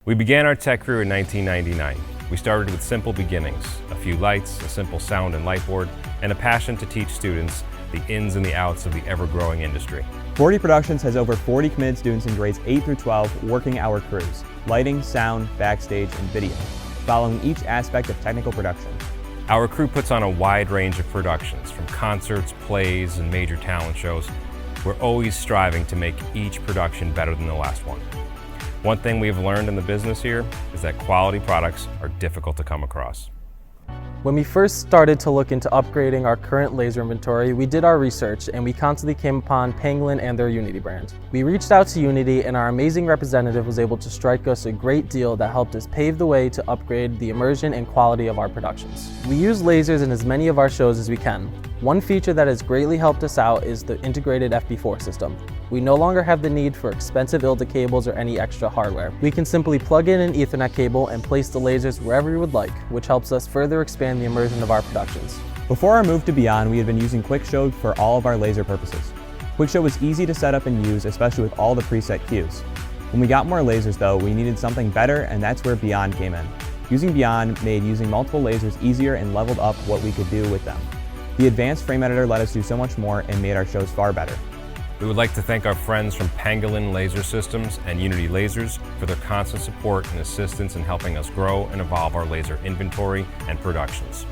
We began our tech career in 1999. We started with simple beginnings, a few lights, a simple sound and light board, and a passion to teach students the ins and the outs of the ever-growing industry. 40 Productions has over 40 committed students in grades 8 through 12 working our crews, lighting, sound, backstage, and video, following each aspect of technical production. Our crew puts on a wide range of productions, from concerts, plays, and major talent shows. We're always striving to make each production better than the last one. One thing we've learned in the business here is that quality products are difficult to come across. When we first started to look into upgrading our current laser inventory, we did our research and we constantly came upon Pangolin and their Unity brand. We reached out to Unity and our amazing representative was able to strike us a great deal that helped us pave the way to upgrade the immersion and quality of our productions. We use lasers in as many of our shows as we can. One feature that has greatly helped us out is the integrated FP4 system. We no longer have the need for expensive ILDA cables or any extra hardware. We can simply plug in an Ethernet cable and place the lasers wherever we would like, which helps us further expand the immersion of our productions. Before our move to Beyond, we had been using QuickShow for all of our laser purposes. QuickShow was easy to set up and use, especially with all the preset cues. When we got more lasers though, we needed something better, and that's where Beyond came in. Using Beyond made using multiple lasers easier and leveled up what we could do with them. The advanced frame editor let us do so much more and made our shows far better. We would like to thank our friends from Pangolin Laser Systems and Unity Lasers for their constant support and assistance in helping us grow and evolve our laser inventory and productions.